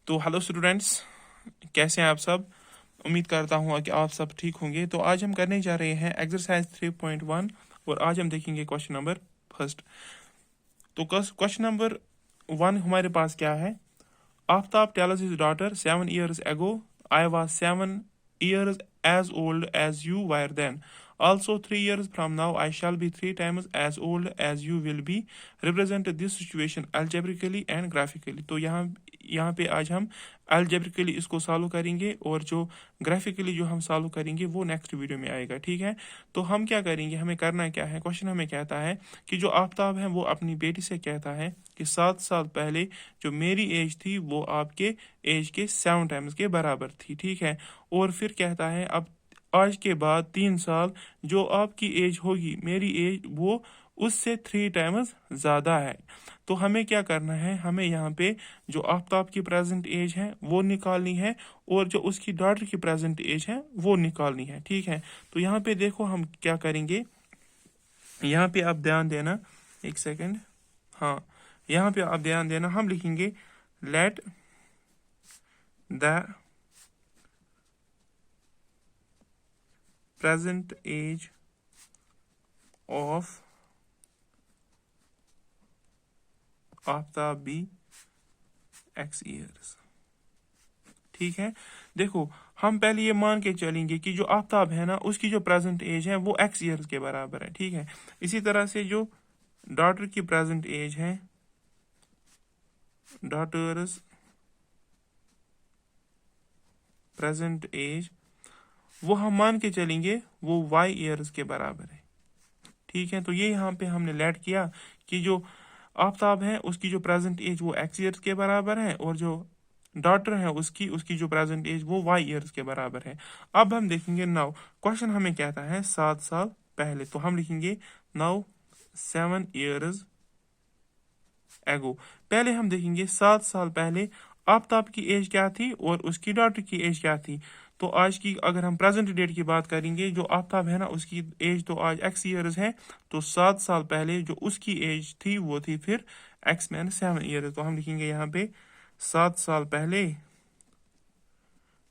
तो hello students, कैसे हैं आप सब। उम्मीद करता हूँ कि आप सब ठीक होंगे। तो आज हम करने जा रहे हैं एक्सरसाइज 3.1 और आज हम देखेंगे क्वेश्चन नंबर फर्स्ट। तो क्वेश्चन नंबर 1 हमारे पास क्या है। Aftab tells his daughter 7 years ago, I was 7 years as old as you were then. Also, 3 years from now, I shall be 3 times as old as you will be. Represent this situation algebraically and graphically. तो यहाँ पे आज हम algebraically इसको solve करेंगे और जो graphically जो हम सॉल्व करेंगे वो नेक्स्ट वीडियो में आएगा। ठीक है, तो हम क्या करेंगे, हमें करना क्या है। क्वेश्चन हमें कहता है कि जो आफ्ताब है वो अपनी बेटी से कहता है कि 7 साल पहले जो मेरी एज थी वो आपके एज के 7 टाइम्स के बराबर थी। ठीक है, और फिर कहता है अब आज के बाद 3 साल जो आपकी एज होगी, मेरी एज वो उससे 3 टाइम्स ज़्यादा है। तो हमें क्या करना है, हमें यहाँ पे जो आफ्ताब की प्रेजेंट एज है वो निकालनी है और जो उसकी डॉटर की प्रेजेंट एज है वो निकालनी है। ठीक है, तो यहाँ पे देखो हम क्या करेंगे। यहाँ पे आप ध्यान देना, एक सेकंड। हाँ, यहाँ पे आप ध्यान देना, हम लिखेंगे let the present age of Aftab be x years. ठीक है, देखो हम पहले ये मान के चलेंगे कि जो आफ्ताब है ना उसकी जो प्रेजेंट एज है वो x ईयर्स के बराबर है। ठीक है, इसी तरह से जो डॉटर की प्रेजेंट एज है, डॉटर्स प्रेजेंट एज, वो हम मान के चलेंगे वो y ईयर्स के बराबर है। ठीक है, तो ये यहाँ पे हमने लेट किया कि जो आफ्ताब है उसकी जो प्रेजेंट एज वो x ईयर्स के बराबर है और जो डॉटर है उसकी उसकी जो प्रेजेंट एज वो y ईयर्स के बराबर है। अब हम देखेंगे नाउ क्वेश्चन हमें कहता है 7 साल पहले, तो हम लिखेंगे नाउ 7 years एगो। पहले हम देखेंगे 7 साल पहले आफ्ताब की एज क्या थी और उसकी डॉटर की एज क्या थी। तो आज की अगर हम प्रेजेंट डेट की बात करेंगे, जो आफ्ताब है ना उसकी एज तो आज x ईयर्स है, तो 7 साल पहले जो उसकी एज थी वो थी फिर x माइनस 7 ईयर्स। तो हम लिखेंगे यहाँ पे 7 साल पहले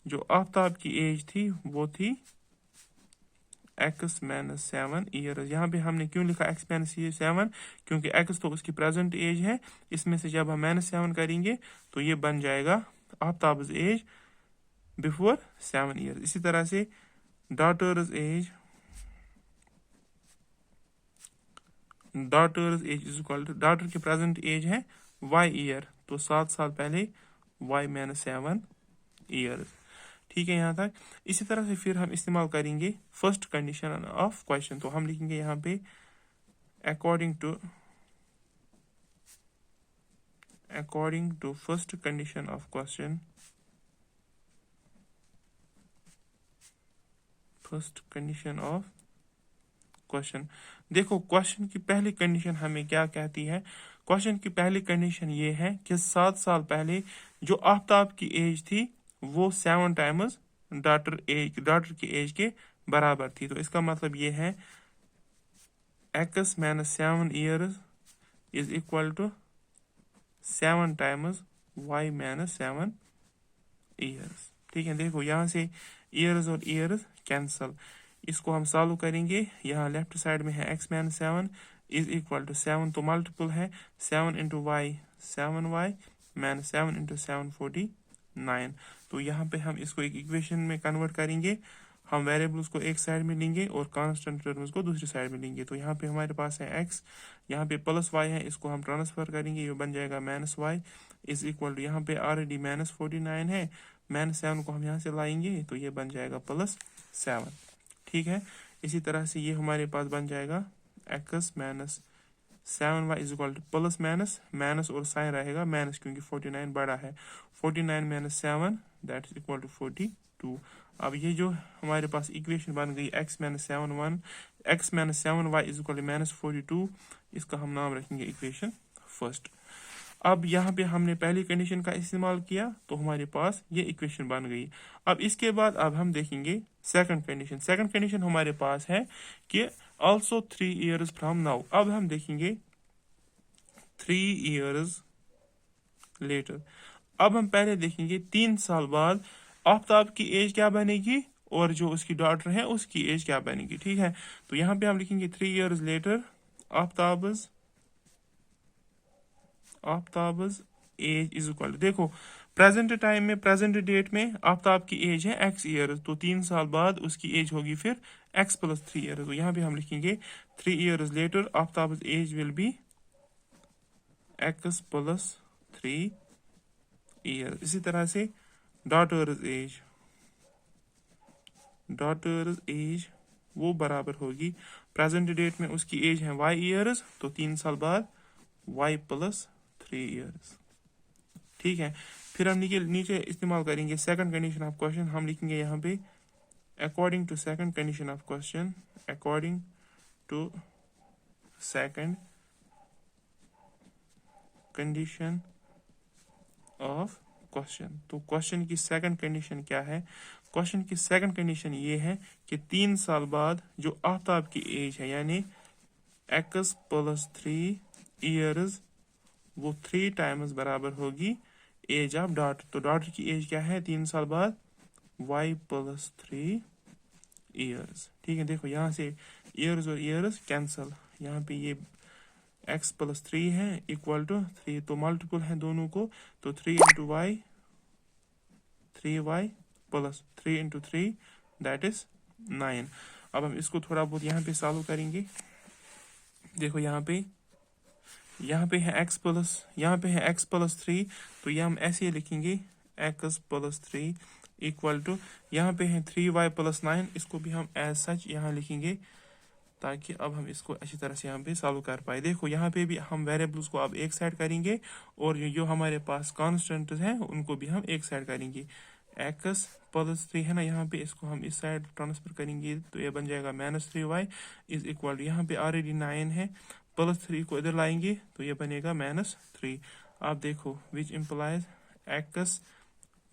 जो आफ्ताब की एज थी वो थी x माइनस 7 ईयर्स। यहाँ पे हमने क्यों लिखा x माइनस 7, क्योंकि x तो उसकी प्रेजेंट एज है, इसमें से जब हम -7 करेंगे तो ये बन जाएगा आफ्ताब एज बिफोर 7 ईयर्स। इसी तरह से daughter's age is equal to daughter की प्रेजेंट एज है y ईयर, तो 7 साल पहले y माइनस 7 ईयर्स। ठीक है यहाँ तक। इसी तरह से फिर हम इस्तेमाल करेंगे फर्स्ट कंडीशन ऑफ क्वेश्चन, तो हम लिखेंगे यहाँ पे according to first condition of question, first condition of question. देखो क्वेश्चन की पहली कंडीशन हमें क्या कहती है। क्वेश्चन की पहली कंडीशन ये है कि 7 साल पहले जो आफ्ताब की एज थी वो 7 टाइम्स डॉटर की एज के बराबर थी। तो इसका मतलब ये है x minus 7 years is equal to 7 times y minus 7 years. ठीक है, देखो यहाँ से ईयर्स और ईयर्स कैंसल, इसको हम सॉल्व करेंगे। यहाँ लेफ्ट साइड में है x minus 7 is equal to 7, तो मल्टीपल है 7 into Y 7y minus 7 into 7 49। तो यहाँ पे हम इसको एक इक्वेशन में कन्वर्ट करेंगे, हम वेरिएबल्स को एक साइड में लेंगे और कांस्टेंट टर्म्स को दूसरी साइड में लेंगे। तो यहाँ पे हमारे पास है x, यहाँ पे प्लस y है, इसको हम ट्रांसफर करेंगे, ये बन जाएगा minus y is equal to, यहाँ पे ऑलरेडी माइनस 49 है, माइनस 7 को हम यहाँ से लाएंगे तो ये बन जाएगा प्लस 7। ठीक है, इसी तरह से ये हमारे पास बन जाएगा x minus 7y is equal to plus minus minus और साइन रहेगा माइनस, क्योंकि 49 बड़ा है, 49 minus 7 that is equal to 42। अब ये जो हमारे पास इक्वेशन बन गई x minus 7y is equal to minus 42, इसका हम नाम रखेंगे इक्वेशन फर्स्ट। अब यहाँ पे हमने पहली कंडीशन का इस्तेमाल किया तो हमारे पास ये इक्वेशन बन गई। अब इसके बाद अब हम देखेंगे सेकंड कंडीशन। सेकंड कंडीशन हमारे पास है कि ऑल्सो 3 years फ्रॉम नाउ। अब हम देखेंगे 3 years लेटर। अब हम पहले देखेंगे 3 साल बाद आफ्ताब की एज क्या बनेगी और जो उसकी डॉटर है उसकी एज क्या बनेगी, ठीक है। तो यहाँ पे हम लिखेंगे 3 years later Aftab's age is equal, देखो प्रेजेंट टाइम में, प्रेजेंट डेट में आफ्ताब की एज है x ईयर्स, तो 3 साल बाद उसकी एज होगी फिर x + 3 ईयर्स। तो यहाँ पे हम लिखेंगे 3 years later Aftab age will be x + 3 years. इसी तरह से डॉटर्स एज वो बराबर होगी, प्रेजेंट डेट में उसकी एज है y ईयर्स, तो 3 साल बाद y + 3 ईयर्स, ठीक है। फिर हम नीचे इस्तेमाल करेंगे सेकंड कंडीशन ऑफ क्वेश्चन। हम लिखेंगे यहाँ पे according to second condition of question, according to second condition of question. तो क्वेश्चन की सेकंड कंडीशन क्या है? क्वेश्चन की सेकंड कंडीशन ये है कि 3 साल बाद जो आफ्ताब की एज है यानी x + 3 ईयर्स वो 3 टाइम्स बराबर होगी एज ऑफ डॉटर। तो डॉटर की एज क्या है 3 साल बाद? y + 3 ईयर्स, ठीक है। देखो यहाँ से ईयर्स और ईयर्स कैंसल, यहाँ पे ये x + 3 है इक्वल टू 3, तो मल्टीपल है दोनों को, तो 3 × y 3y + 3 × 3 दैट इज 9। अब हम इसको थोड़ा बहुत यहाँ पे सॉल्व करेंगे। देखो यहाँ पे है x + 3, तो ये हम ऐसे ही लिखेंगे x + 3 इक्वल टू, यहाँ पे है 3y + 9, इसको भी हम एज सच यहाँ लिखेंगे ताकि अब हम इसको अच्छी तरह से यहाँ पे सॉल्व कर पाए। देखो यहाँ पे भी हम वेरिएबल्स को अब एक साइड करेंगे और जो हमारे पास कॉन्स्टेंट हैं उनको भी हम एक साइड करेंगे। x + 3 है ना, यहाँ पे इसको हम इस साइड ट्रांसफर करेंगे तो ये बन जाएगा -3y इज इक्वल टू, यहाँ पे ऑलरेडी 9 है, +3 को इधर लाएंगे तो ये बनेगा -3। आप देखो which implies x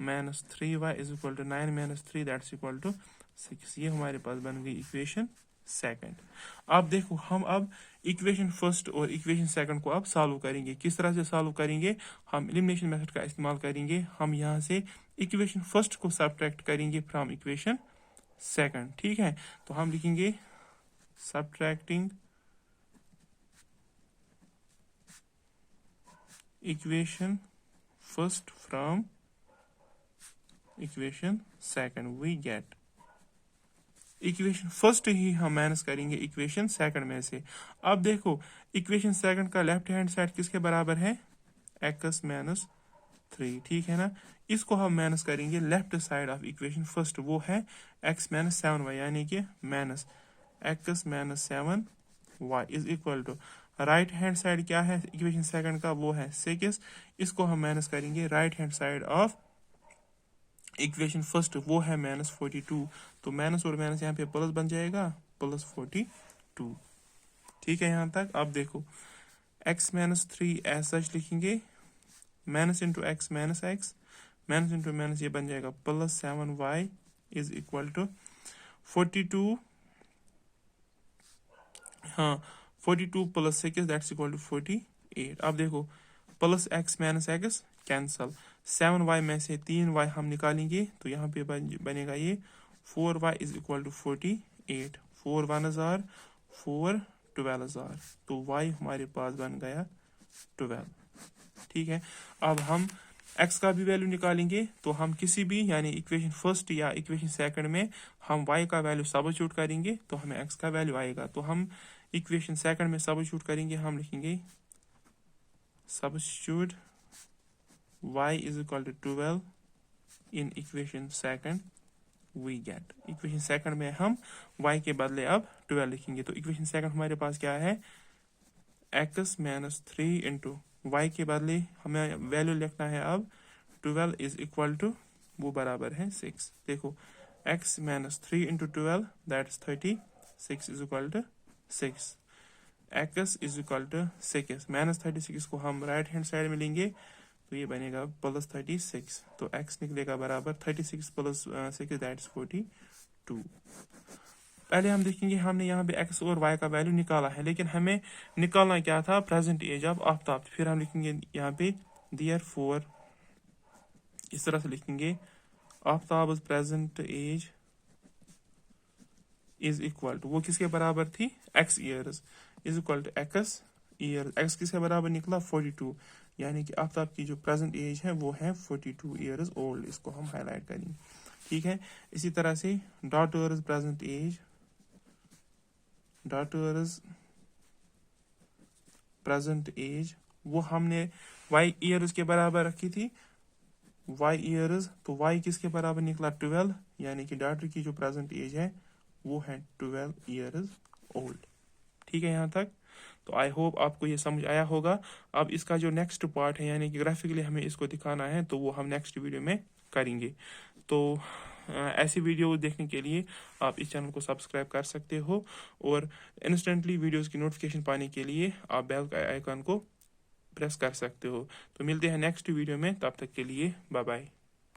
-3y is equal to 9 - 3 that's equal to 6। ये हमारे पास बन गई इक्वेशन सेकंड। अब देखो हम अब इक्वेशन फर्स्ट और इक्वेशन सेकंड को अब सॉल्व करेंगे। किस तरह से सॉल्व करेंगे? हम एलिमिनेशन मेथड का इस्तेमाल करेंगे। हम यहाँ से इक्वेशन फर्स्ट को सब्ट्रैक्ट करेंगे फ्रॉम इक्वेशन सेकंड, ठीक है। तो हम लिखेंगे subtracting equation first from equation second we get, equation first ही हम माइनस करेंगे इक्वेशन सेकंड में से। अब देखो इक्वेशन सेकंड का लेफ्ट हैंड साइड किसके बराबर है? x - 3, ठीक है ना। इसको हम माइनस करेंगे left side of equation first, वो है x - 7y यानी कि minus x - 7y is equal to right hand side क्या है इक्वेशन सेकंड का? वो है 6। इसको हम माइनस करेंगे right hand side of equation first, वो है -42। तो माइनस और माइनस यहाँ पे प्लस बन जाएगा +42, ठीक है यहाँ तक। अब देखो x - 3 एज सच लिखेंगे, minus into x minus x, minus into minus ये बन जाएगा +7y इज इक्वल टू 42, हाँ 42 + 6 दैट्स इक्वल टू 48। अब देखो +x minus x cancel, 7y में से 3y हम निकालेंगे तो यहाँ पे बनेगा ये 4y is equal to 48, 4 1 are 4 12 are, तो y हमारे पास बन गया 12, ठीक है। अब हम x का भी वैल्यू निकालेंगे, तो हम किसी भी यानी इक्वेशन फर्स्ट या इक्वेशन सेकंड में हम y का वैल्यू सब्स्टिट्यूट करेंगे तो हमें x का वैल्यू आएगा। तो हम इक्वेशन सेकंड में सब्स्टिट्यूट करेंगे, हम लिखेंगे substitute y is equal to 12 in equation second we get, equation second में हम y के बदले अब 12 लिखेंगे। तो इक्वेशन सेकंड हमारे पास क्या है? x - 3 इंटू y के बदले हमें वैल्यू लिखना है अब 12 इज इक्वल टू, वो बराबर है 6। देखो x - 3 into 12 that is 36 is equal to 6, x is equal to 6, -36 को हम राइट हैंड साइड में लेंगे तो ये बनेगा +36, तो x निकलेगा बराबर 36 + 6 दैट इज 42। पहले हम देखेंगे हमने यहाँ पे x और y का वैल्यू निकाला है, लेकिन हमें निकालना क्या था? Present age of Aftab. फिर हम लिखेंगे यहाँ पे देयरफॉर इस तरह से लिखेंगे Aftab present age is equal to, वो किसके बराबर थी, x years, is equal to x years. x किसके बराबर निकला, 42, यानी कि आफ्ताब की जो प्रेजेंट एज है वो है 42 ईयर्स ओल्ड। इसको हम हाईलाइट करेंगे, ठीक है। इसी तरह से daughter's present age, daughter's present age वो हमने y ईयर्स के बराबर रखी थी, y ईयर्स, तो y किसके बराबर निकला, 12, यानी कि डॉटर की जो प्रेजेंट एज है वो है 12 ईयर्स ओल्ड। ठीक है यहाँ तक। तो आई होप आपको ये समझ आया होगा। अब इसका जो नेक्स्ट पार्ट है, यानी कि ग्राफिकली हमें इसको दिखाना है, तो वो हम नेक्स्ट वीडियो में करेंगे। तो ऐसी वीडियो देखने के लिए आप इस चैनल को सब्सक्राइब कर सकते हो, और इंस्टेंटली वीडियोस की नोटिफिकेशन पाने के लिए आप बेल का आइकन को प्रेस कर सकते हो। तो मिलते हैं नेक्स्ट वीडियो में, तब तक के लिए बाय बाय।